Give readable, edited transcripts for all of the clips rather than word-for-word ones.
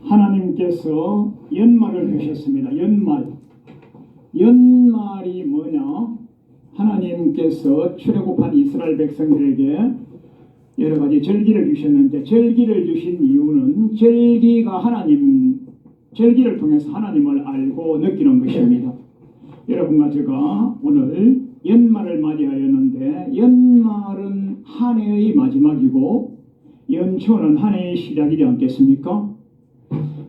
하나님께서 연말을 주셨습니다. 연말이 뭐냐? 하나님께서 출애굽한 이스라엘 백성들에게 여러 가지 절기를 주셨는데, 절기를 주신 이유는 절기를 통해서 하나님을 알고 느끼는 것입니다. 여러분과 제가 오늘 연말을 맞이하였는데, 연말은 한 해의 마지막이고 연초는 한 해의 시작이지 않겠습니까?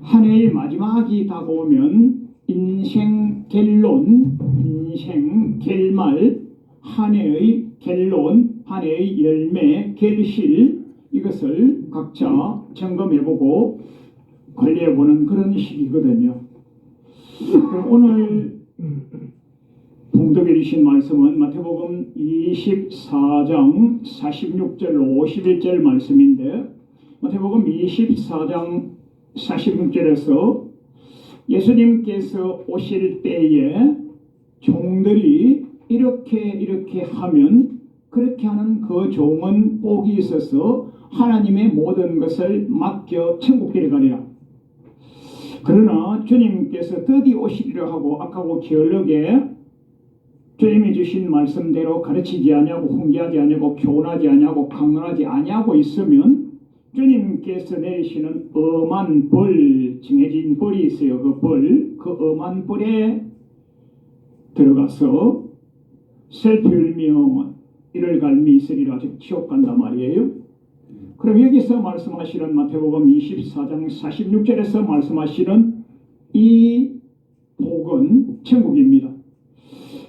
한 해의 마지막이 다가오면 인생 결론, 인생 결말, 한 해의 결론, 한 해의 열매, 결실, 이것을 각자 점검해보고 관리해보는 그런 시기거든요. 그럼 오늘 봉독해 주신 말씀은 마태복음 24장 46절 51절 말씀인데, 마태복음 24장 46절에서 예수님께서 오실 때에 종들이 이렇게 하면 그렇게 하는 그 종은 복이 있어서 하나님의 모든 것을 맡겨 천국 데려가리라. 그러나 주님께서 드디 오시리라 하고 악하고 게을르게 주님이 주신 말씀대로 가르치지 아니하고 훈계하지 아니하고 교훈하지 아니하고 강론하지 아니하고 있으면 주님께서 내리시는 엄한 벌, 정해진 벌이 있어요. 그 엄한 벌에 들어가서 슬피 울며 이를 갈미 있으리라. 즉 지옥 간단 말이에요. 그럼 여기서 말씀하시는 마태복음 24장 46절에서 말씀하시는 이 복은 천국입니다.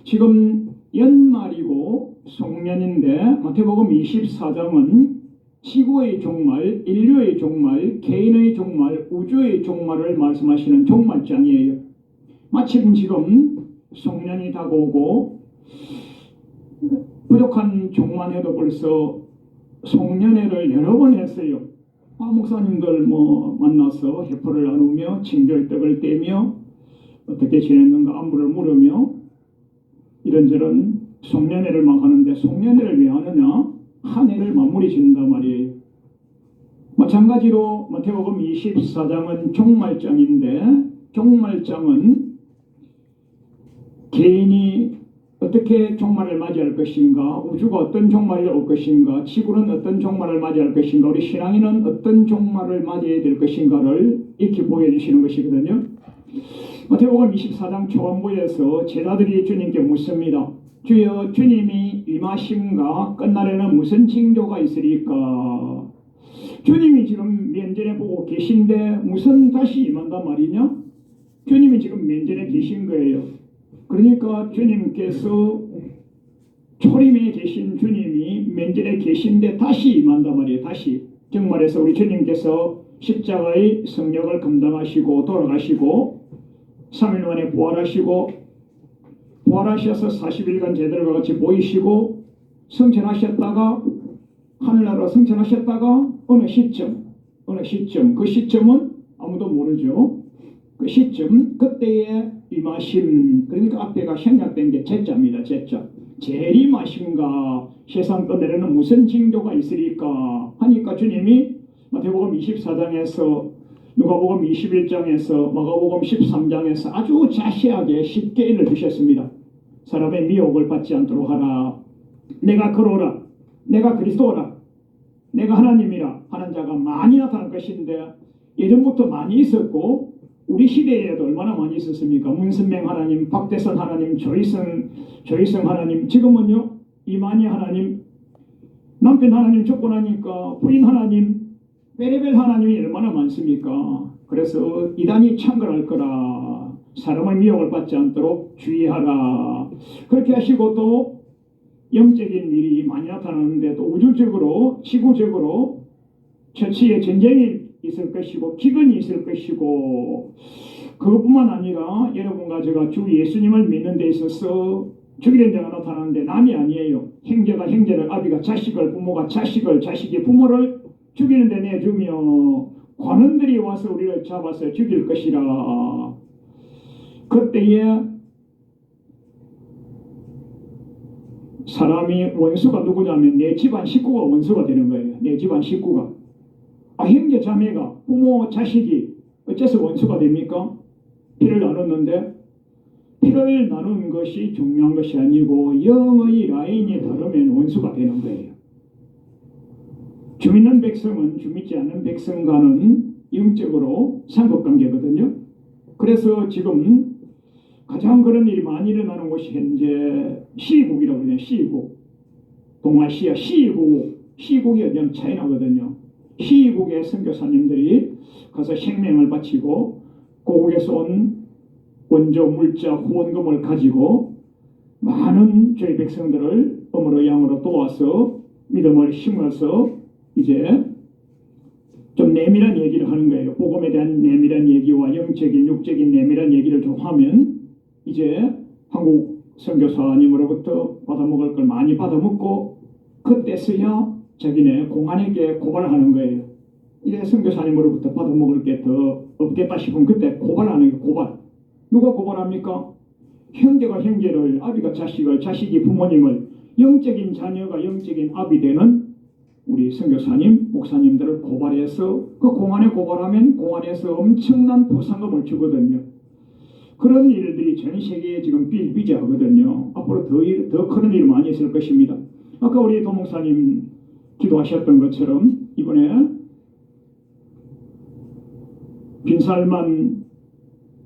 지금 연말이고 송년인데, 마태복음 24장은 지구의 종말, 인류의 종말, 개인의 종말, 우주의 종말을 말씀하시는 종말장이에요. 마침 지금 송년이 다가오고 부족한 종만 해도 벌써 송년회를 여러 번 했어요. 목사님들 만나서 회포를 나누며 친교의 떡을 떼며 어떻게 지냈는가 안부를 물으며 이런저런 송년회를 막 하는데, 송년회를 왜 하느냐? 한 해를 마무리 짓는단 말이에요. 마찬가지로 마태복음 24장은 종말장인데, 종말장은 개인이 어떻게 종말을 맞이할 것인가, 우주가 어떤 종말이 올 것인가, 지구는 어떤 종말을 맞이할 것인가, 우리 신앙인은 어떤 종말을 맞이해야 될 것인가를 이렇게 보여주시는 것이거든요. 마태복음 24장 초반부에서 제자들이 주님께 묻습니다. 주여, 주님이 임하심과 끝날에는 무슨 징조가 있으리까? 주님이 지금 면전에 보고 계신데 무슨 다시 임한단 말이냐? 주님이 지금 면전에 계신 거예요. 그러니까 주님께서 초림에 계신 주님이 면전에 계신데 다시 임한단 말이에요. 다시. 정말에서 우리 주님께서 십자가의 성역을 감당하시고 돌아가시고 3일 만에 부활하셔서 40일간 제자들과 같이 보이시고 승천하셨다가 하늘나라로 승천하셨다가 어느 시점, 그 시점은 아무도 모르죠. 그 시점, 그때의 임하심, 그러니까 앞에가 생략된 게 제자입니다. 제자. 재림하심과 세상 끝내려는 무슨 징조가 있으리까 하니까 주님이 마태복음 24장에서 누가복음 21장에서 마가복음 13장에서 아주 자세하게 쉽게 일러주셨습니다. 사람의 미혹을 받지 않도록 하라. 내가 그러라. 내가 그리스도라. 내가 하나님이라 하는 자가 많이 나타날 것인데, 예전부터 많이 있었고 우리 시대에도 얼마나 많이 있었습니까? 문선명 하나님, 박대선 하나님, 조희성 하나님, 지금은요 이만희 하나님, 남편 하나님 죽고 나니까 부인 하나님, 베레벨 하나님이 얼마나 많습니까? 그래서 이단이 창궐할 거라. 사람의 미혹을 받지 않도록 주의하라. 그렇게 하시고 또 영적인 일이 많이 나타나는데, 또 우주적으로 지구적으로 처치에 전쟁이 있을 것이고 기근이 있을 것이고, 그것뿐만 아니라 여러분과 제가 주 예수님을 믿는 데 있어서 죽이는 자가 나타나는데 남이 아니에요. 형제가 형제를, 아비가 자식을, 부모가 자식을, 자식이 부모를 죽이는 데 내주며 관원들이 와서 우리를 잡아서 죽일 것이라. 그때에 사람이 원수가 누구냐면 내 집안 식구가 원수가 되는 거예요. 내 집안 식구가. 형제 자매가 부모 자식이 어째서 원수가 됩니까? 피를 나눴는데 피를 나눈 것이 중요한 것이 아니고 영의 라인이 다르면 원수가 되는 거예요. 주 믿는 백성은 주 믿지 않는 백성과는 영적으로 상급관계거든요. 그래서 지금 가장 그런 일이 많이 일어나는 곳이 현재 시국이라고 그래요. 시국. 동아시아 시국이 어디냐면 차이나거든요. 시국의 선교사님들이 가서 생명을 바치고 고국에서 온 원조 물자 후원금을 가지고 많은 저희 백성들을 음으로 양으로 도와서 믿음을 심어서 이제 좀 내밀한 얘기를 하는 거예요. 복음에 대한 내밀한 얘기와 영적인 육적인 내밀한 얘기를 좀 하면 이제 한국 선교사님으로부터 받아먹을 걸 많이 받아먹고 그때서야 자기네 공안에게 고발하는 거예요. 이제 선교사님으로부터 받아먹을 게 더 없겠다 싶으면 그때 고발하는 거예요. 고발. 누가 고발합니까? 형제가 형제를, 아비가 자식을, 자식이 부모님을, 영적인 자녀가 영적인 아비 되는 우리 선교사님, 목사님들을 고발해서 그 공안에 고발하면 공안에서 엄청난 보상금을 주거든요. 그런 일들이 전 세계에 지금 비일비재하거든요. 앞으로 더 큰 일이 많이 있을 것입니다. 아까 우리 도목사님 기도하셨던 것처럼 이번에 빈살만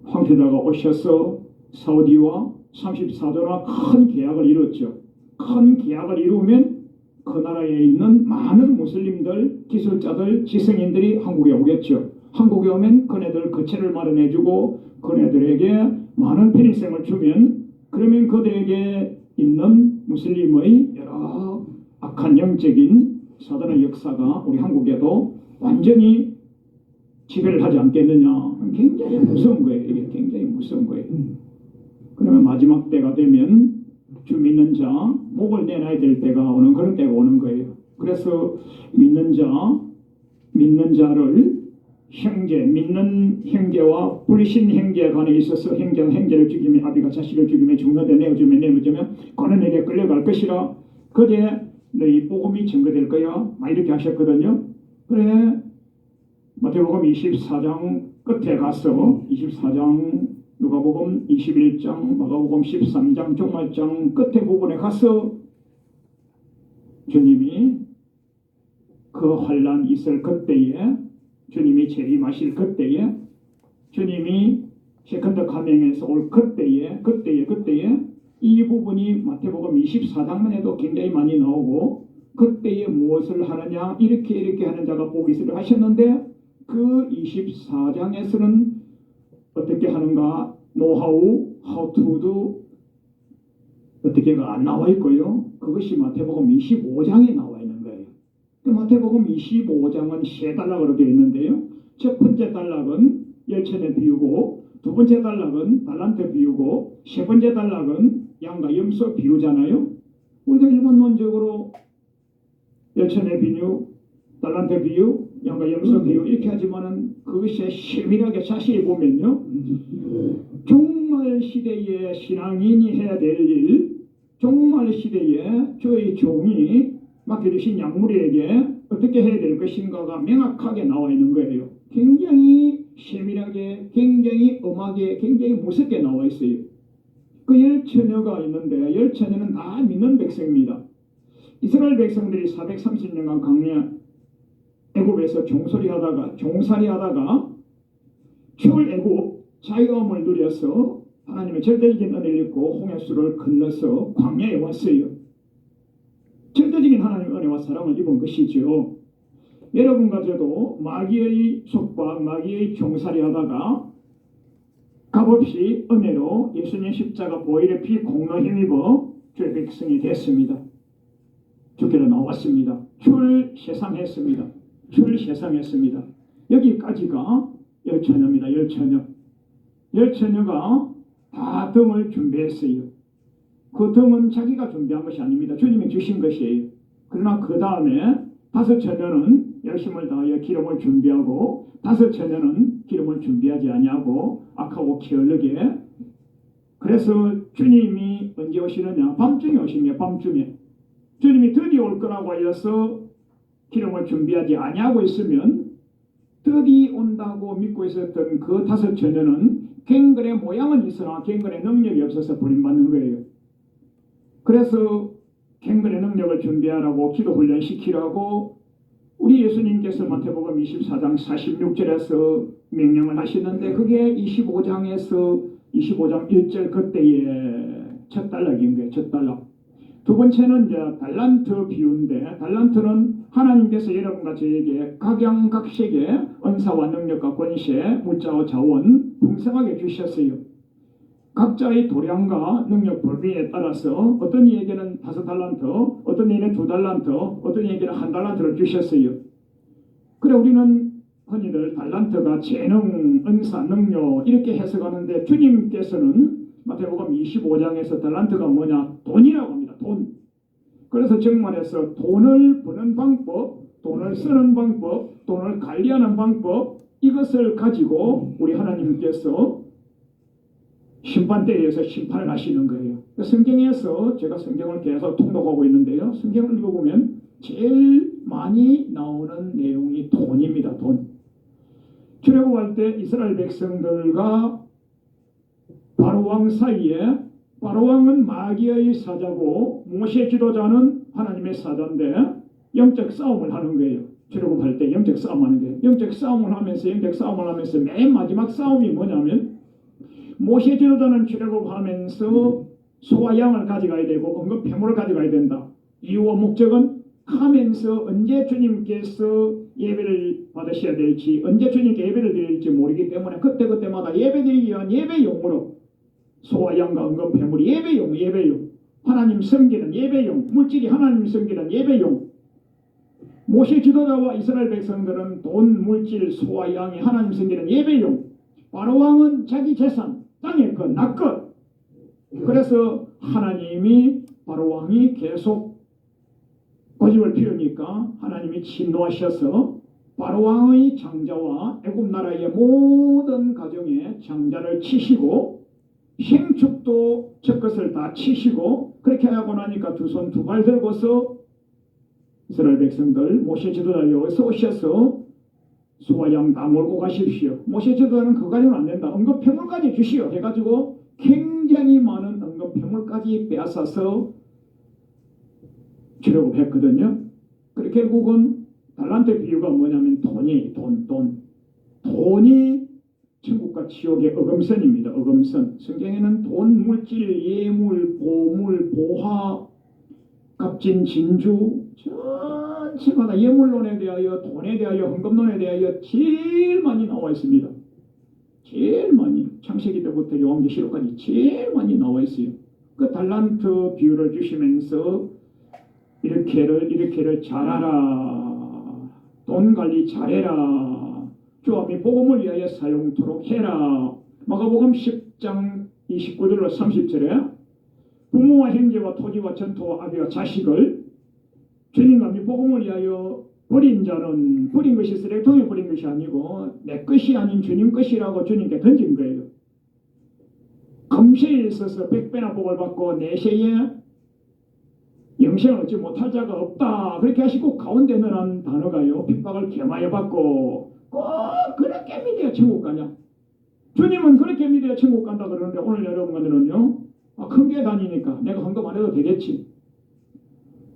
황태자가 오셔서 사우디와 34조나 큰 계약을 이뤘죠. 큰 계약을 이루면 그 나라에 있는 많은 무슬림들, 기술자들, 지성인들이 한국에 오겠죠. 한국에 오면 그네들 거처를 마련해주고 그네들에게 많은 편의성을 주면 그러면 그들에게 있는 무슬림의 여러 악한 영적인 사단의 역사가 우리 한국에도 완전히 지배를 하지 않겠느냐. 굉장히 무서운 거예요. 이게 굉장히 무서운 거예요. 그러면 마지막 때가 되면 주 믿는 자 목을 내놔야 될 때가 오는 그런 때가 오는 거예요. 그래서 믿는 자를 형제, 믿는 형제와 불신 형제 간에 있어서 형제가 형제를 죽이면 아비가 자식을 죽이면 죽는데 내어주면 그놈에게 끌려갈 것이라 그제 너희 복음이 증거될 거야. 막 이렇게 하셨거든요. 그래 마태복음 24장 끝에 가서 24장 누가복음 21장 마가복음 13장 종말장 끝에 부분에 가서 주님이 그 환난 있을 그때에 주님이 재림하실 그때에 주님이 세컨드 가명에서 올 그때에 이 부분이 마태복음 24장만 해도 굉장히 많이 나오고 그때에 무엇을 하느냐 이렇게 하는 자가 복이 있으리라 하셨는데 그 24장에서는 어떻게 하는가 노하우, how to do 어떻게가 안 나와 있고요. 그것이 마태복음 25장에 나와 있는 거예요. 마태복음 25장은 세 단락으로 되어 있는데요. 첫 번째 단락은 열천에 비유고 두 번째 단락은 달란트 비유고 세 번째 단락은 양과 염소 비유잖아요. 우리가 일반론적으로 열천의 비유, 달란트 비유, 양과 염소 비유 이렇게 하지만은 그것이 세밀하게 자세히 보면요. 종말 시대의 신앙인이 해야 될 일, 종말 시대에 저의 종이 맡겨주신 약물에게 어떻게 해야 될 것인가가 명확하게 나와 있는 거예요. 굉장히 세밀하게, 굉장히 엄하게, 굉장히 무섭게 나와 있어요. 그 10처녀가 있는데 10처녀는 다 믿는 백성입니다. 이스라엘 백성들이 430년간 광야 애굽에서 종살이하다가 출애굽 자유함을 누려서 하나님의 절대적인 은혜를 입고 홍해수를 건너서 광야에 왔어요. 절대적인 하나님의 은혜와 사랑을 입은 것이죠. 여러분과 저도 마귀의 속박, 마귀의 종살이하다가 값없이 은혜로 예수님 십자가 보혈의 피 공로 힘입어 주의 백성이 됐습니다. 주께로 나왔습니다. 출세상했습니다. 여기까지가 열처녀입니다. 열처녀가 다 등을 준비했어요. 그 등은 자기가 준비한 것이 아닙니다. 주님이 주신 것이에요. 그러나 그 다음에 5처녀는 열심을 다하여 기름을 준비하고 5처녀는 기름을 준비하지 아니하고 악하고 게을르게. 그래서 주님이 언제 오시느냐? 밤중에 오시냐? 밤중에. 주님이 드디어 올 거라고 하여서 기름을 준비하지 아니하고 있으면 떡이 온다고 믿고 있었던 그 5처녀는 갱글의 모양은 있으나 갱글의 능력이 없어서 버림받는 거예요. 그래서 갱글의 능력을 준비하라고 기도 훈련시키라고 우리 예수님께서 마태복음 24장 46절에서 명령을 하시는데 그게 25장에서 25장 1절 그때의 첫 단락인 거예요. 첫 단락. 두 번째는 이제 달란트 비유인데 달란트는 하나님께서 여러분과 저에게 각양각색의 은사와 능력과 권세, 물자와 자원 풍성하게 주셨어요. 각자의 도량과 능력 범위에 따라서 어떤 이에게는 5달란트, 어떤 이에게는 2달란트, 어떤 이에게는 1달란트를 주셨어요. 그래 우리는 흔히들 달란트가 재능, 은사, 능력 이렇게 해석하는데 주님께서는 마태복음 25장에서 달란트가 뭐냐? 돈이라고 합니다. 돈. 그래서 정말해서 돈을 버는 방법, 돈을 쓰는 방법, 돈을 관리하는 방법 이것을 가지고 우리 하나님께서 심판대에서 심판을 하시는 거예요. 성경에서 제가 성경을 계속 통독하고 있는데요. 성경을 읽어보면 제일 많이 나오는 내용이 돈입니다. 돈. 출애굽할 때 이스라엘 백성들과 바로왕 사이에 바로왕은 마귀의 사자고 모세 지도자는 하나님의 사자인데 영적 싸움을 하는 거예요. 출애굽할 때 영적 싸움하는 거예요. 영적 싸움을 하면서 맨 마지막 싸움이 뭐냐면 모세 지도자는 출애굽하면서 소와 양을 가져가야 되고 언급 폐물을 가져가야 된다. 이유와 목적은 하면서 언제 주님께서 예배를 받으셔야 될지 언제 주님께 예배를 드릴지 모르기 때문에 그때마다 예배드리기 위한 예배용으로 소와 양과 언급 폐물이 예배용 하나님 섬기는 예배용 물질이 하나님 섬기는 예배용 모세 지도자와 이스라엘 백성들은 돈, 물질, 소와 양이 하나님 섬기는 예배용 바로왕은 자기 재산 땅의 것, 낙것 그래서 하나님이 바로왕이 계속 고집을 피우니까 하나님이 진노하셔서 바로왕의 장자와 애굽 나라의 모든 가정의 장자를 치시고 생축도 젖것을 다 치시고 그렇게 하고 나니까 두 손 두 발 들고서 이스라엘 백성들 모세 지도자여 어서 오셔서 소와 양 다 몰고 가십시오. 모세 지도자는 그거 가지고는 안 된다. 언급 폐물까지 주시오 해가지고 굉장히 많은 언급 폐물까지 빼앗아서 출애굽했거든요. 그래 결국은 달란트 비유가 뭐냐면 돈이 천국과 지옥의 어금선입니다. 어금선. 성경에는 돈, 물질, 예물, 보물, 보화, 값진 진주 전체마다 예물론에 대하여 돈에 대하여 헌금론에 대하여 제일 많이 나와 있습니다. 제일 많이 창세기 때부터 요한계시록까지 제일 많이 나와 있어요. 그 달란트 비유를 주시면서 이렇게를 잘하라. 돈 관리 잘해라. 주와 복음을 위하여 사용토록 해라. 마가복음 10장 29절로 30절에 부모와 형제와 토지와 전토와 아비와 자식을 주님과 복음을 위하여 버린 자는 버린 것이 쓰레기통에 버린 것이 아니고 내 것이 아닌 주님 것이라고 주님께 던진 거예요. 금세에 있어서 100배나 복을 받고 내세에 영생을 얻지 못할 자가 없다. 그렇게 하시고 가운데 넣은 단어가요. 핍박을 겸하여 받고 꼭 그렇게 믿어야 천국 가냐. 주님은 그렇게 믿어야 천국 간다 그러는데 오늘 여러분들은요. 큰 게 다니니까 내가 헌금 안 해도 되겠지.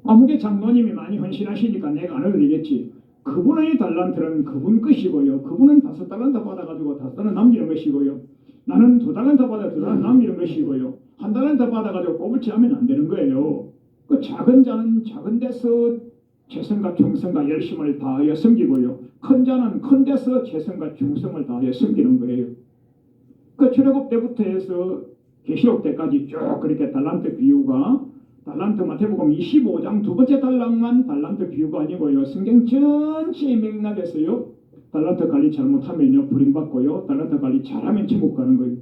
아무개 장로님이 많이 헌신하시니까 내가 안 해도 되겠지. 그분의 달란트는 그분 것이고요. 그분은 5달란트 받아가지고 5달란트 남기는 것이고요. 나는 2달란트 받아 2달란트 남기는 것이고요. 1달란트 받아가지고 꼬불치 하면 안 되는 거예요. 그 작은 자는 작은 데서 최선과 충성과 열심을 다하여 섬기고요. 큰 자는 큰 데서 최선과 충성을 다하여 섬기는 거예요. 그 출애굽 때부터 해서 계시록 때까지 쭉 그렇게 달란트 비유가 달란트 마태복음 25장 두 번째 단락만 달란트 비유가 아니고요. 성경 전체의 맥락에서요. 달란트 관리 잘못하면요. 버림받고요. 달란트 관리 잘하면 천국 가는 거예요.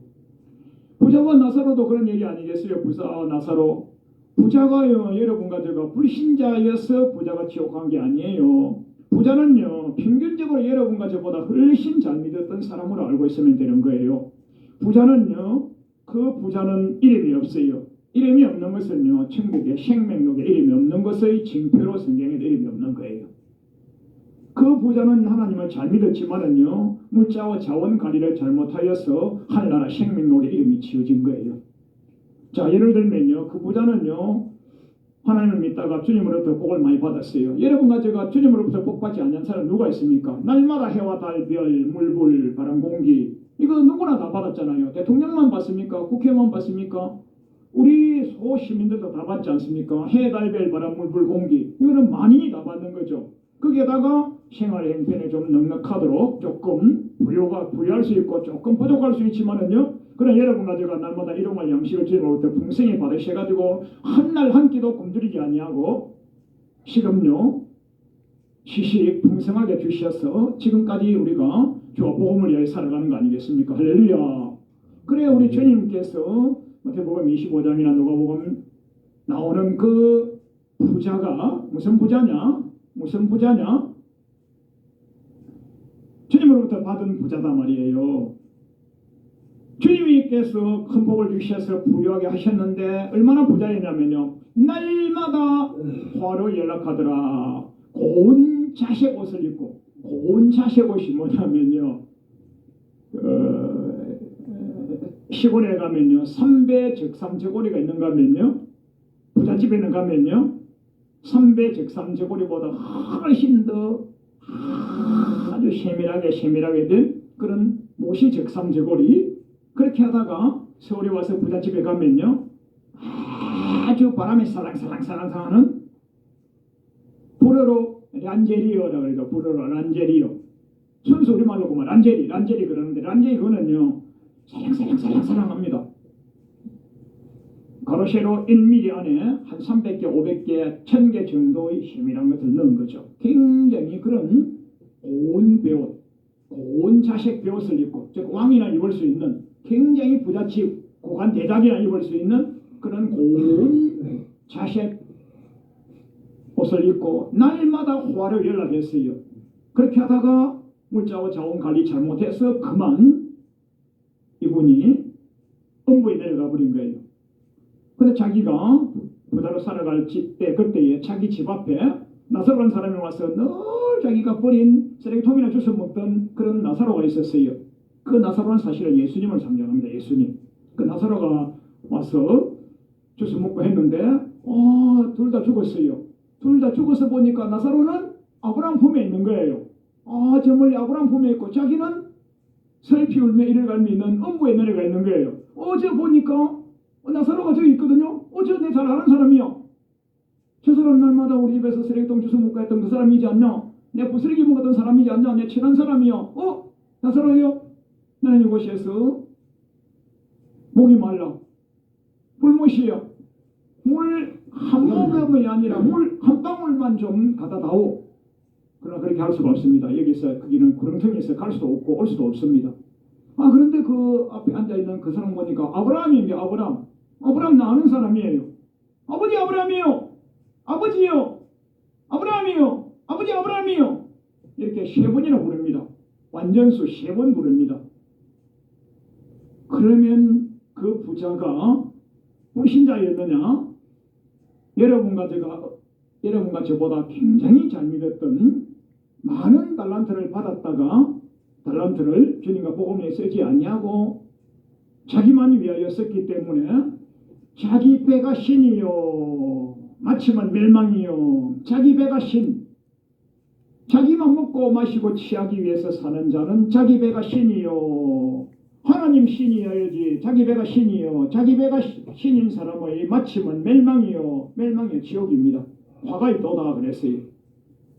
부자와 나사로도 그런 얘기 아니겠어요? 부자와 나사로. 부자가요. 여러분과 제가 불신자여서 부자가 지옥 간 게 아니에요. 부자는요. 평균적으로 여러분과 저보다 훨씬 잘 믿었던 사람으로 알고 있으면 되는 거예요. 부자는요. 그 부자는 이름이 없어요. 이름이 없는 것은요. 천국의 생명록에 이름이 없는 것의 징표로 성경에 이름이 없는 거예요. 그 부자는 하나님을 잘 믿었지만은요, 물자와 자원 관리를 잘못하여서 하늘나라 생명록에 이름이 지어진 거예요. 자, 예를 들면요, 그 부자는요, 하나님을 믿다가 주님으로부터 복을 많이 받았어요. 여러분과 제가 주님으로부터 복 받지 않는 사람 누가 있습니까? 날마다 해와 달, 별, 물불, 바람, 공기, 이거 누구나 다 받았잖아요. 대통령만 받습니까? 국회만 받습니까? 우리 소시민들도 다 받지 않습니까? 해, 달, 별, 바람, 물불, 공기, 이거는 많이 다 받는 거죠. 거기에다가 생활 형편에 좀 넉넉하도록 조금 부여할 수 있고 조금 부족할 수 있지만은요, 그래 여러분과 제가 날마다 일용할 양식을 주님으로부터 풍성히 받으셔가지고 한날 한 끼도 굶주리지 아니하고 지금요 시식 풍성하게 주셔서 지금까지 우리가 주와 복음을 위하여 살아가는 거 아니겠습니까? 할렐루야. 그래 우리 주님께서 마태복음 25장이나 누가복음 나오는 그 부자가 무슨 부자냐? 무슨 부자냐? 주님으로부터 받은 부자다 말이에요. 주님께서 큰 복을 주셔서 부유하게 하셨는데 얼마나 부자였냐면요, 날마다 화로 연락하더라. 고운 자색 옷을 입고, 고운 자색 옷이 뭐냐면요, 시골에 가면요 3배 적삼저고리가 있는가 하면요, 부잣집에는 가면요 3배 적삼저고리보다 훨씬 더 아주 세밀하게 된 그런 못이 적삼저고리, 그렇게 하다가 서울에 와서 부잣집에 가면요 아주 바람이 살랑살랑하는 부르르 란제리어라고 그래요. 부르르 란제리어, 순수 우리말로 보면 란제리 그러는데, 란제리 그거는요 살랑살랑합니다. 가로세로 1mm 안에 한 300개, 500개, 1000개 정도의 세밀한 것을 넣은 거죠. 굉장히 그런 고운 배옷, 고운 자색 배옷을 입고, 즉 왕이나 입을 수 있는, 굉장히 부잣집 고관 대작이나 입을 수 있는 그런 고운 자색 옷을 입고 날마다 화를 연락했어요. 그렇게 하다가 물자와 자원 관리 잘못해서 그만 이분이 음부에 내려가 버린 거예요. 근데 자기가 부자로 살아갈 때 그때에 자기 집 앞에 나사로라는 사람이 와서 늘 자기가 버린 쓰레기통이나 주워 먹던 그런 나사로가 있었어요. 그 나사로는 사실은 예수님을 상징합니다. 예수님. 그 나사로가 와서 주워 먹고 했는데 둘 다 죽었어요. 둘 다 죽어서 보니까 나사로는 아브라함 품에 있는 거예요. 저 멀리 아브라함 품에 있고 자기는 슬피 울며 이를 갈며 있는 음부에 내려가 있는 거예요. 어제 보니까 나사로가 저기 있거든요. 저 내 잘 아는 사람이야. 저 사람 날마다 우리 집에서 쓰레기통 주워 먹고 했던 그 사람이지 않냐? 내 부스러기 먹었던 사람이지 않냐? 내 친한 사람이야. 나사로요? 나는 이곳에서 목이 말라. 불못이야. 물 한 모금이 아니라 물 한 방울만 좀 갖다 다오. 그러나 그렇게 할 수가 없습니다. 여기서 거기는 구렁텅이에서 갈 수도 없고 올 수도 없습니다. 그런데 그 앞에 앉아있는 그 사람 보니까 아브라함입니다. 아브라함 나 아는 사람이에요. 아버지 아브라함이요. 아버지요. 아브라함이요. 아버지 아브라함이요. 이렇게 3번이나 부릅니다. 완전수 3번 부릅니다. 그러면 그 부자가 불신자였느냐? 여러분과 저보다 굉장히 잘 믿었던, 많은 달란트를 받았다가 달란트를 주님과 복음에 쓰지 아니하고 자기만 위하여 썼기 때문에 자기 배가 신이요 마침은 멸망이요. 자기 배가 신, 자기만 먹고 마시고 취하기 위해서 사는 자는 자기 배가 신이요. 하나님 신이어야지. 자기 배가 신이요. 자기 배가 신인 사람의 마침은 멸망이요. 멸망의 지옥입니다. 화가 있도다 그랬어요.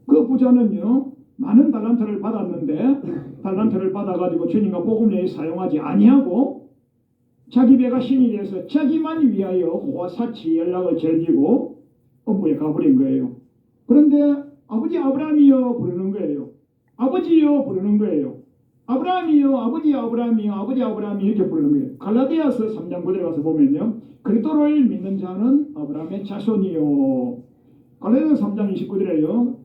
그 부자는요 많은 달란트를 받았는데 달란트를 받아가지고 주님과 복음에 사용하지 아니하고 자기 배가 신이 돼서 자기만 위하여 호화사치 연락을 즐기고 음부에 가버린 거예요. 그런데 아버지 아브라함이여 부르는 거예요. 아버지여 부르는 거예요. 아브라함이요. 아버지 아브라함이요. 아버지 아브라함이 이렇게 부르는 거예요. 갈라디아서 3장 9절에 가서 보면요, 그리스도를 믿는 자는 아브라함의 자손이요. 갈라디아서 3장 29절에요,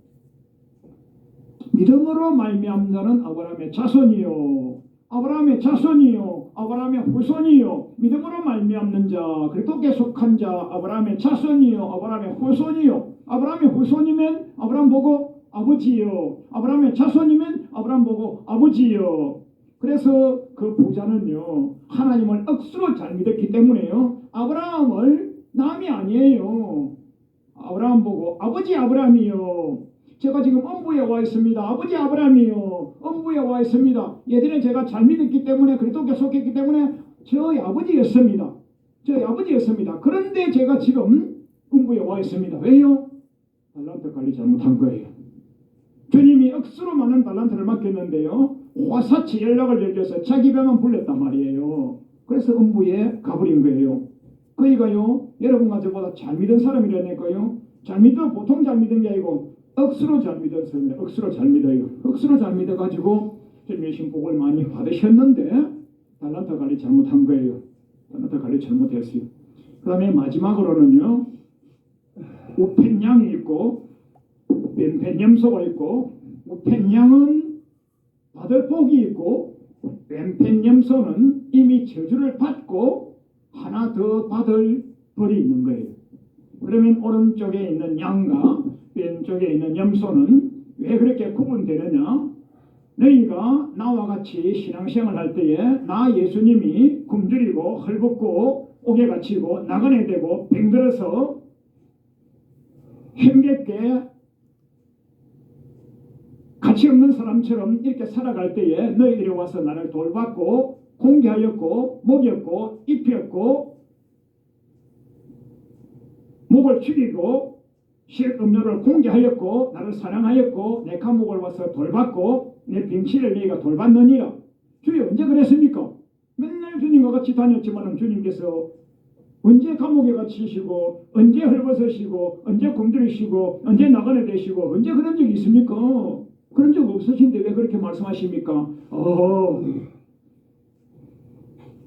믿음으로 말미암는 자는 아브라함의 자손이요. 아브라함의 자손이요. 아브라함의 후손이요. 믿음으로 말미암는 자, 그리스도께 속한 자, 아브라함의 자손이요. 아브라함의 후손이요. 아브라함의 후손이면 아브라함 보고 아버지요. 아브라함의 자손이면 아브라함 보고 아버지요. 그래서 그 부자는요, 하나님을 억수로 잘 믿었기 때문에요, 아브라함을 남이 아니에요. 아브라함 보고 아버지 아브라함이요. 제가 지금 엄부에 와 있습니다. 아버지 아브라함이요. 엄부에 와 있습니다. 예전에 제가 잘 믿었기 때문에 그리스도 속했기 때문에 저희 아버지였습니다. 저희 아버지였습니다. 그런데 제가 지금 엄부에 와 있습니다. 왜요? 달란트 관리 잘못한 거예요. 주님이 억수로 많은 달란트를 맡겼는데요, 화사치 연락을 들려서 자기 배만 불렸단 말이에요. 그래서 엄부에 가버린 거예요. 그러니까요, 여러분과 저보다 잘 믿은 사람이라니까요. 잘 믿어, 보통 잘 믿은 게 아니고 억수로 잘 믿었습니다. 억수로 잘 믿어요. 억수로 잘 믿어가지고 주님의 신복을 많이 받으셨는데 달란트 관리 잘못한 거예요. 달란트 관리 잘못했어요. 그 다음에 마지막으로는요, 우펜 양이 있고 왼펜 염소가 있고, 우펜 양은 받을 복이 있고 왼펜 염소는 이미 저주를 받고 하나 더 받을 벌이 있는 거예요. 그러면 오른쪽에 있는 양과 왼쪽에 있는 염소는 왜 그렇게 구분되느냐? 너희가 나와 같이 신앙생활 할 때에 나 예수님이 굶주리고 헐벗고 옥에 갇히고 나그네 되고 병들어서 힘겹게 가치 없는 사람처럼 이렇게 살아갈 때에 너희들이 와서 나를 돌봤고 공개하였고 먹였고 입혔고 목을 축이고 음료를 공개하였고 나를 사랑하였고 내 감옥을 와서 돌봤고 내 병치를 너희가 돌봤느니라. 주여 언제 그랬습니까? 맨날 주님과 같이 다녔지만 주님께서 언제 감옥에 갇히시고 언제 헐벗으시고 언제 굶주리시고 언제 나그네 되시고 언제 그런 적이 있습니까? 그런 적 없으신데 왜 그렇게 말씀하십니까?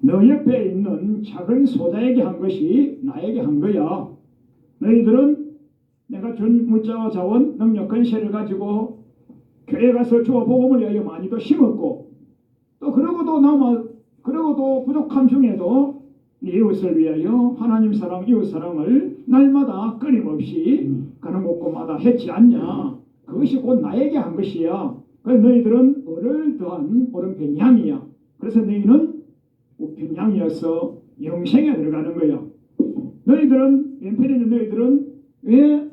너 옆에 있는 작은 소자에게 한 것이 나에게 한 거야. 너희들은 내가 준 물자와 자원, 능력, 권세를 가지고 교회 가서 주어 복음을 위하여 많이도 심었고 또 그러고도 부족한 중에도 네 이웃을 위하여 하나님 사랑, 이웃 사랑을 날마다 끊임없이 가는 곳곳마다 했지 않냐. 그것이 곧 나에게 한 것이야. 그래서 너희들은 을을 더한 오른편 양이야. 그래서 너희는 우편 양이어서 영생에 들어가는 거야. 너희들은 왼편에 있는 너희들은 왜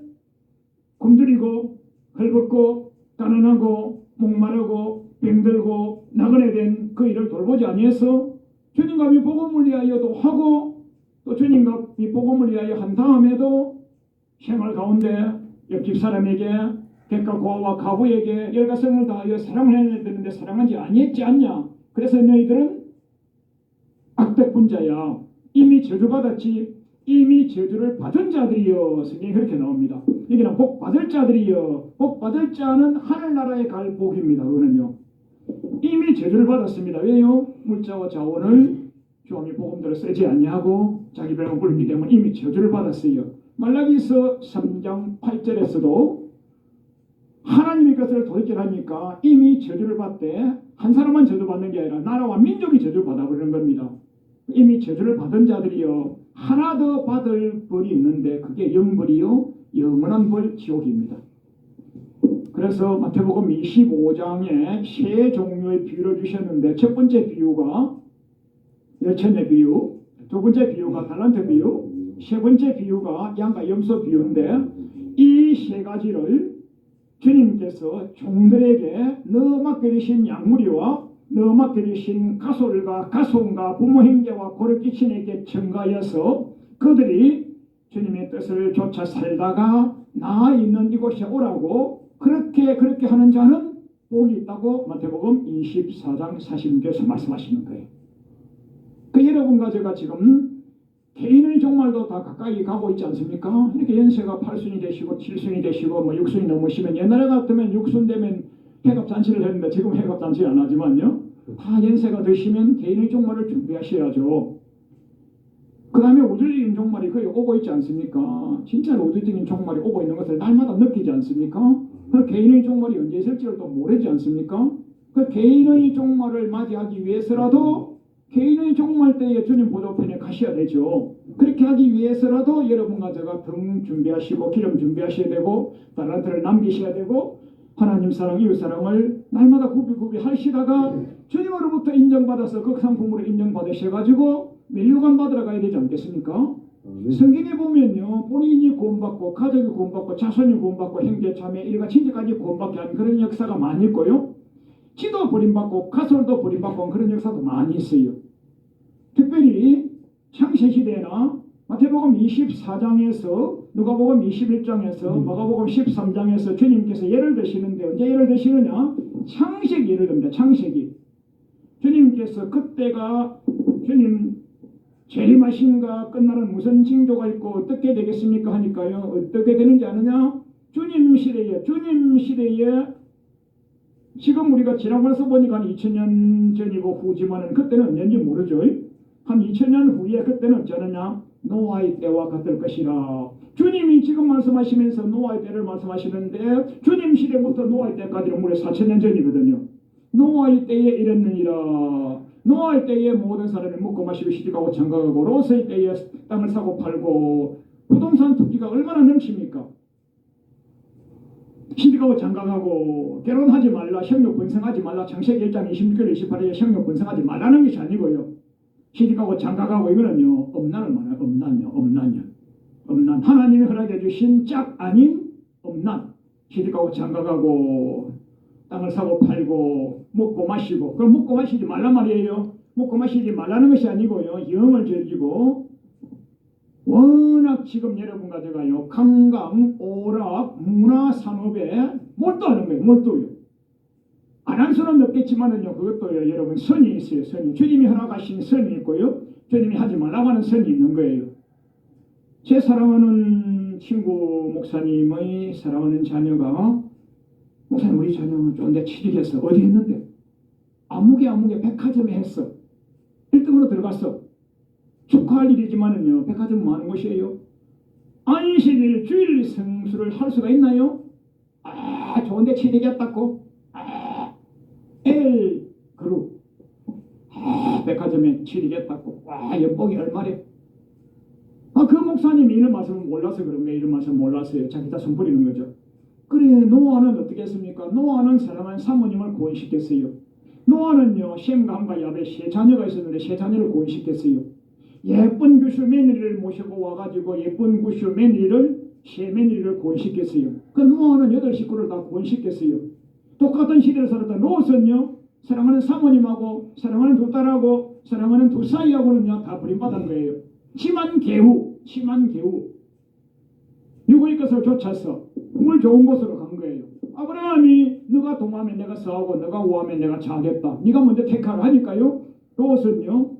굶주리고 헐벗고 가난하고 목마르고 병들고 나그네 된 그 일을 돌보지 아니해서 주님과 이 복음을 위하여도 하고 또 주님과 이 복음을 위하여 한 다음에도 생활 가운데 옆집 사람에게 객과 고아와 가부에게 열가성을 다하여 사랑을 해야 되는데 사랑하지 아니했지 않냐. 그래서 너희들은 악덕분자야. 이미 저주받았지. 이미 저주를 받은 자들이여. 성경에 그렇게 나옵니다. 여기는 복받을 자들이여. 복받을 자는 하늘나라에 갈 복입니다. 그거는요. 이미 저주를 받았습니다. 왜요? 물자와 자원을 주님의 복음대로 쓰지 아니하고 자기 배를 불리기 때문에 이미 저주를 받았어요. 말라기서 3장 8절에서도 하나님의 것을 도둑질하니까 이미 저주를 받되 한 사람만 저주받는 게 아니라 나라와 민족이 저주를 받아버리는 겁니다. 이미 저주를 받은 자들이요 하나 더 받을 벌이 있는데 그게 영벌이요 영원한 벌 지옥입니다. 그래서 마태복음 25장에 세 종류의 비유를 주셨는데 첫 번째 비유가 열천의 비유, 두 번째 비유가 달란트 비유, 세 번째 비유가 양과 염소 비유인데 이 세 가지를 주님께서 종들에게 너 맡겨주신 양무리와 너 맡겨주신 가솔과 가손과 부모 형제와 고려기친에게 청가하여서 그들이 주님의 뜻을 쫓아 살다가 나 있는 이곳에 오라고 그렇게 하는 자는 복이 있다고 마태복음 24장 46절에서 말씀하시는 거예요. 그 여러분과 제가 지금 개인의 종말도 다 가까이 가고 있지 않습니까? 이렇게 연세가 8순이 되시고 7순이 되시고 6순이 넘으시면 옛날에 같으면 6순 되면 해갑잔치를 했는데 지금 해갑잔치 안 하지만요. 다 연세가 드시면 개인의 종말을 준비하셔야죠. 그 다음에 우주적인 종말이 거의 오고 있지 않습니까? 진짜로 우주적인 종말이 오고 있는 것을 날마다 느끼지 않습니까? 그 개인의 종말이 언제 있을지를 또 모르지 않습니까? 그 개인의 종말을 맞이하기 위해서라도 개인의 종말 때에 주님 보좌편에 가셔야 되죠. 그렇게 하기 위해서라도 여러분과 제가 등 준비하시고 기름 준비하셔야 되고 달란트를 남기셔야 되고 하나님 사랑, 이웃 사랑을 날마다 구비구비 하시다가 주님으로부터 인정받아서 그 상품으로 인정받으셔가지고 면류관 받으러 가야 되지 않겠습니까? 성경에 보면요, 본인이 구원받고 가족이 구원받고 자손이 구원받고 형제 자매 일가 친지까지 구원받게 하는 그런 역사가 많이 있고요, 지도 버림받고 가솔도 버림받고 그런 역사도 많이 있어요. 특별히 창세시대나 마태복음 24장에서 누가복음 21장에서 마가복음 13장에서 주님께서 예를 드시는데, 언제 예를 드시느냐? 창세기 예를 듭니다. 창세기. 주님께서 그때가 주님 재림하신가 끝나는 무슨 징조가 있고 어떻게 되겠습니까 하니까요, 어떻게 되는지 아느냐? 주님 시대에 지금 우리가 지나고 써보니까 한 2000년 전이고 후지만은 그때는 언제인지 모르죠. 한 2000년 후에 그때는 어쩌느냐? 노아의 때와 같을 것이라. 주님이 지금 말씀하시면서 노아의 때를 말씀하시는데 주님 시대부터 노아의 때까지는 무려 4000년 전이거든요. 노아의 때에 이랬느니라. 노아의 때에 모든 사람이 먹고 마시고 시집가고 장가가고, 롯의 때에 땅을 사고 팔고 부동산 투기가 얼마나 넘칩니까? 시집가고 장가가고 결혼하지 말라, 생육 번성하지 말라, 창세기 1장 26절 28절에 생육 번성하지 말라는 것이 아니고요, 시집가고 장가가고 이거는요 엄난을 말해요. 엄난. 하나님이 허락해 주신 짝 아닌 엄난. 시집가고 장가가고 땅을 사고 팔고 먹고 마시고, 그럼 먹고 마시지 말란 말이에요. 먹고 마시지 말라는 것이 아니고요, 영을 즐기고, 워낙 지금 여러분과 제가요 관광, 오락, 문화 산업에 몰두하는 거예요. 몰두요. 안 한 수는 없겠지만은요, 그것도요 여러분 선이 있어요. 선이. 주님이 허락하신 선이 있고요, 주님이 하지 말라고 하는 선이 있는 거예요. 제 사랑하는 친구 목사님의 사랑하는 자녀가, 목사님 우리 자녀는 좋은데 취직했어. 어디 했는데? 아무개 백화점에 했어. 1등으로 들어갔어. 축하할 일이지만은요, 백화점 뭐 하는 곳이에요? 안식일 주일 성수를 할 수가 있나요? 아, 좋은데 취직했다고? 아, L그룹. 아, 백화점에 취직했다고? 와, 연봉이 얼마래? 아, 그 목사님이 이런 말씀을 몰라서 그런 거예요. 이런 말씀 몰라서요. 자기다 손 뿌리는 거죠. 그래, 노아는 어떻게 했습니까? 노아는 사랑하는 사모님을 구원시켰어요. 노아는요, 셈과 함과 야벳 세 자녀가 있었는데 세 자녀를 구원시켰어요. 예쁜 구슈 며느리를 모시고 와가지고 예쁜 구슈 며느리를, 세 며느리를 구원시켰어요. 그 노아는 8식구를 다 구원시켰어요. 똑같은 시대를 살았던 롯은요, 사랑하는 사모님하고 사랑하는 두 딸하고 사랑하는 두 사이하고는요 다 버림받은 거예요. 심한 개우. 누구의 것을 쫓아서 물 좋은 곳으로 간 거예요. 아브라함이 너가 동하면 내가 서하고 너가 우하면 내가 좌하겠다. 네가 먼저 택하라 하니까요, 롯은요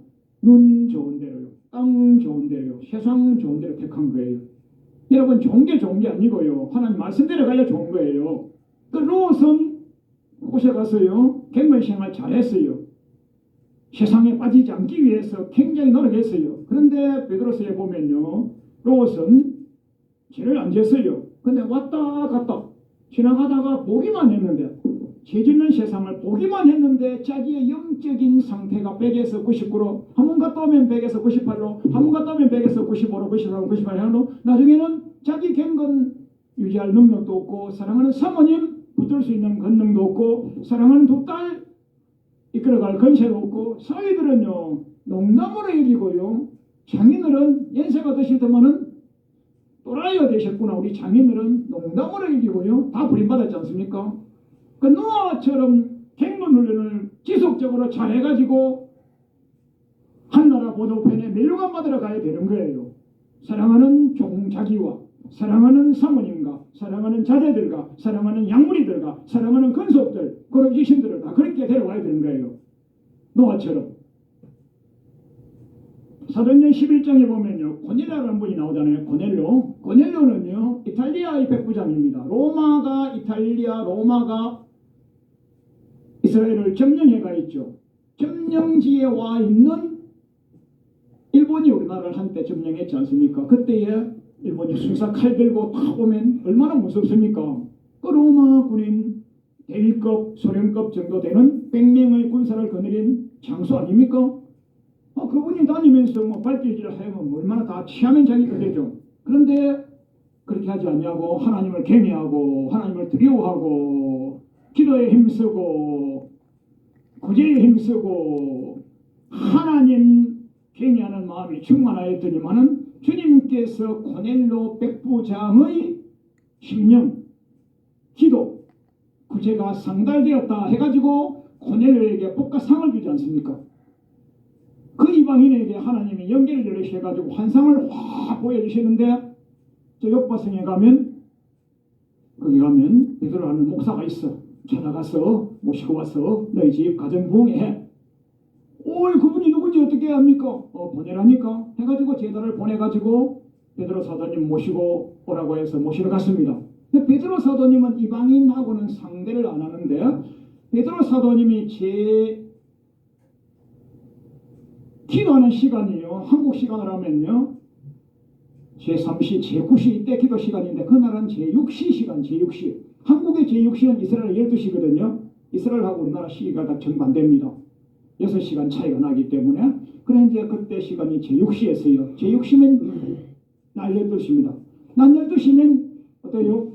눈 좋은 대로요, 땅 좋은 대로요, 세상 좋은 대로 택한 거예요. 여러분, 좋은 게 아니고요, 하나님 말씀대로 가야 좋은 거예요. 그 롯은 곳에 가서요 갱년생활 잘했어요. 세상에 빠지지 않기 위해서 굉장히 노력했어요. 그런데 베드로서에 보면요, 롯은 죄를 안 졌어요. 근데 왔다 갔다 지나가다가 보기만 했는데, 죄 짓는 세상을 보기만 했는데 자기의 영적인 상태가 100에서 99로, 한 번 갔다 오면 100에서 98로, 한 번 갔다 오면 100에서 95로, 93로, 98로, 나중에는 자기 경건 유지할 능력도 없고, 사랑하는 사모님 붙들 수 있는 권능도 없고, 사랑하는 두 딸 이끌어갈 건세도 없고, 사위들은요 농담으로 여기고요, 장인들은 연세가 드시더만은 또라이가 되셨구나, 우리 장인들은 농담으로 여기고요, 다 버림받았지 않습니까? 그 노아처럼 갱년 훈련을 지속적으로 잘해가지고 한나라 보도편에 멸류관 받으러 가야 되는 거예요. 사랑하는 종자기와 사랑하는 사모님과 사랑하는 자제들과 사랑하는 양무리들과 사랑하는 근속들, 그런 귀신들을 다 그렇게 데려와야 되는 거예요. 노아처럼. 사도행전 11장에 보면요, 고넬료라는 분이 나오잖아요. 고넬료는요 이탈리아의 백부장입니다. 로마가 이스라엘을 점령해가 있죠. 점령지에 와 있는 일본이 우리나라를 한때 점령했지 않습니까? 그때에 일본이 수사 칼 들고 탁 오면 얼마나 무섭습니까? 그 로마 군인 대위급, 소련급 정도 되는 100명의 군사를 거느린 장수 아닙니까? 그분이 다니면서 뭐 발길질을 하면 얼마나 다 취하면 자기가 되죠. 그런데 그렇게 하지 않냐고, 하나님을 경외하고 하나님을 두려워하고 기도에 힘쓰고 구제에 힘쓰고 하나님 경외하는 마음이 충만하였더니만은 주님께서 고넬로 백부장의 심령, 기도, 구제가 상달되었다 해가지고 고넬로에게 복가상을 주지 않습니까? 그 이방인에게 하나님이 연결을 열으셔가지고 환상을 확 보여주시는데 저 옆바성에 가면 거기 가면 베드로라는 목사가 있어. 찾아가서 모시고 와서 너희 집 가정 부흥해. 오이 그분이 누군지 어떻게 합니까? 보내라니까 해가지고 제자를 보내가지고 베드로 사도님 모시고 오라고 해서 모시러 갔습니다. 근데 베드로 사도님은 이방인하고는 상대를 안 하는데 베드로 사도님이 제 기도하는 시간이요. 한국 시간으로 하면요. 제3시, 제9시 이때 기도 시간인데 그날은 제6시 시간, 제6시. 한국의 제6시는 이스라엘 12시거든요. 이스라엘하고 우리나라 시기가 다 정반대입니다. 6시간 차이가 나기 때문에. 그래 이제 그때 시간이 제6시였어요. 제6시면 낮 12시입니다. 낮 12시면 어때요?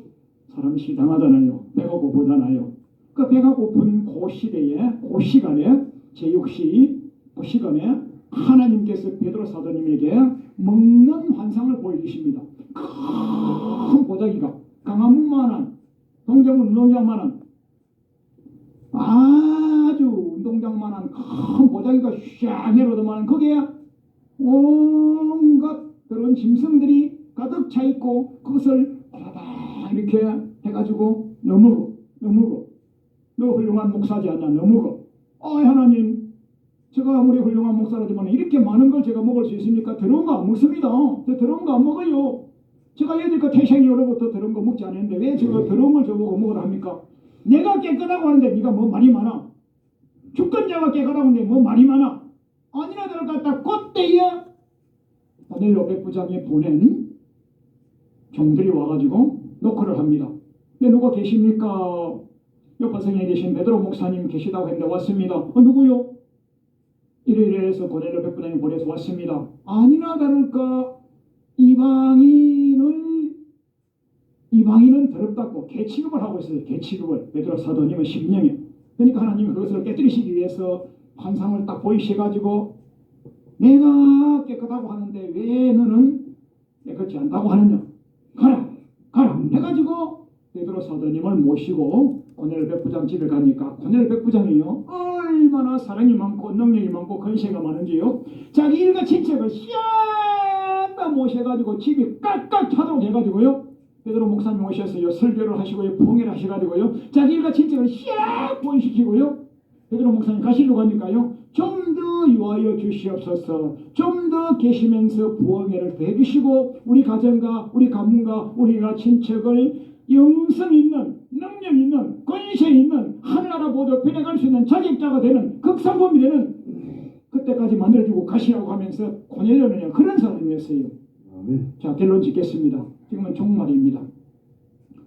사람이 시장하잖아요. 배가 고프잖아요. 그 배가 고픈 그 시대에, 그 시간에 제6시 그 시간에 하나님께서 베드로 사도님에게 먹는 환상을 보여주십니다. 큰 보자기가 강화문만한 동대문 운동장만한 아주 운동장만한 큰 보자기가 쫙 내려오더만 거기에 온갖 그런 짐승들이 가득 차 있고 그것을 다 이렇게 해가지고 너무 너 훌륭한 목사지 않냐 너무 하나님 제가 아무리 훌륭한 목사라지만 이렇게 많은 걸 제가 먹을 수 있습니까? 더러운 거 안 먹습니다. 저 더러운 거 안 먹어요. 제가 여태껏 태생이로부터 더러운 거 먹지 않았는데 왜 제가 더러운 걸 저보고 먹으라 합니까? 내가 깨끗하고 하는데 네가 뭐 말이 많아. 주권자가 깨끗하고 하는데 뭐 말이 많아. 아니나 다를까 그때에 고넬로 백부장이 보낸 종들이 와가지고 노크를 합니다. 누가 계십니까? 옆바성에 계신 베드로 목사님 계시다고 했는데 왔습니다. 누구요? 이래 해서 고넬로 백부장이 보내서 왔습니다. 아니나 다를까 이방인은 더럽다고 개취급을 하고 있어요. 개취급을 베드로 사도님의 심령에. 그러니까 하나님이 그것을 깨뜨리시기 위해서 환상을 딱 보이셔가지고 내가 깨끗하고 하는데 왜 너는 깨끗지 않다고 하느냐. 가라 해가지고 베드로 사도님을 모시고 고넬로 백부장 집에 가니까 고넬로 백부장이요 얼마나 사랑이 많고 능력이 많고 권세가 많은지요. 자기 일가 친척을 싹다 모셔가지고 집이 깍깍 차도록 해가지고요. 베드로 목사님 오셔서요 설교를 하시고요 부흥회를 하셔가지고요 자기 일가 친척을 싹 부흥시키고요. 베드로 목사님 가시려고 하니까요 좀 더 유하여 주시옵소서. 좀 더 계시면서 부흥회를 해주시고 우리 가정과 우리 가문과 우리가 친척을 영성 있는 능력 있는 권세 있는 하늘나라 모두 변해갈 수 있는 자격자가 되는 극상품이 되는 그때까지 만들어주고 가시라고 하면서 고넬료는요 그런 사람이었어요. 자 결론 짓겠습니다. 지금은 종말입니다.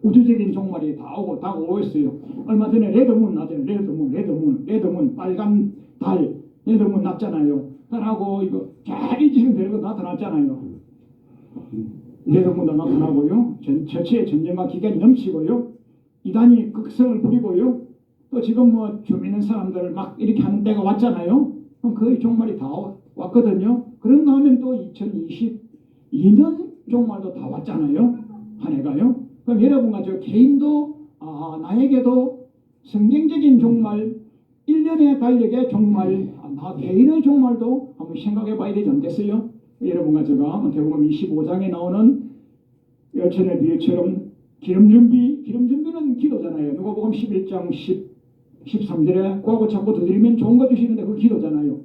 우주적인 종말이 다 오고 있어요. 얼마 전에 레드문 나잖아요. 레드문 빨간 달 레드문 났잖아요. 달하고 이거 잘 일지는 되는 거 나타났잖아요. 레드문도 나타나고요. 전체의 전쟁과 기간이 넘치고요. 이단이 극성을 부리고요. 또 지금 뭐 좀 있는 사람들을 막 이렇게 하는 때가 왔잖아요. 그럼 거의 종말이 다 왔거든요. 그런가 하면 또 2022년 종말도 다 왔잖아요. 한 해가요. 그럼 여러분과 저 개인도 나에게도 성경적인 종말 1년의 달력의 종말 나 개인의 종말도 한번 생각해 봐야 되지 않겠어요? 여러분과 제가 마태복음 25장에 나오는 열천의 비유처럼 기름준비는 기도잖아요. 누가복음 11장 13절에 구하고 찾고 두드리면 좋은 거 주시는데 그 기도잖아요.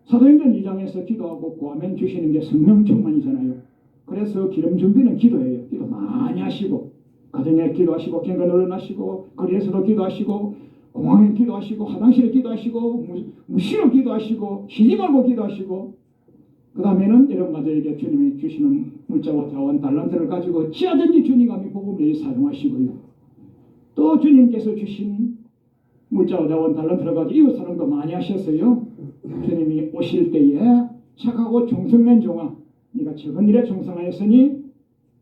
사도행전 2장에서 기도하고 구하면 주시는 게 성령 충만이잖아요. 그래서 기름준비는 기도예요. 기도 많이 하시고 가정에 기도하시고 경건 올려놔시고 거리에서도 기도하시고 공항에 기도하시고 화장실에 기도하시고 무시로 기도하시고 쉬지 말고 기도하시고 그 다음에는 여러분 저에게 주님이 주시는 물자와 자원 달란트를 가지고 어찌하든지 주님감이 복음을 사용하시고요. 또 주님께서 주신 물자와 자원 달란트를 가지고 이웃 사랑도 많이 하셨어요. 주님이 오실 때에 착하고 충성된 종아 네가 적은 일에 충성하였으니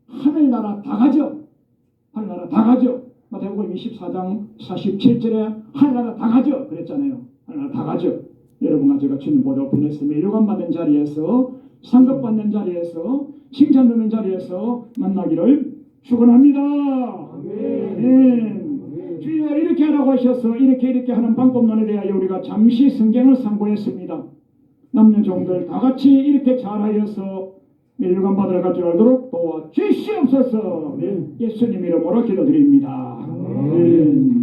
하늘나라 다 가져. 하늘나라 다 가져. 마태복음 24장 47절에 하늘나라 다 가져 그랬잖아요. 하늘나라 다 가져. 여러분과 제가 주님 보좌 앞에서 멸류관 받는 자리에서 상급 받는 자리에서 칭찬 듣는 자리에서 만나기를 축원합니다. 아멘. 주여 이렇게 하라고 하셔서 이렇게 하는 방법론에 대하여 우리가 잠시 성경을 상고했습니다. 남녀 종들 다 같이 이렇게 잘하여서 멸류관 받으러 갈 줄 알도록 도와주시옵소서. 예수님 이름으로 기도드립니다. 아멘.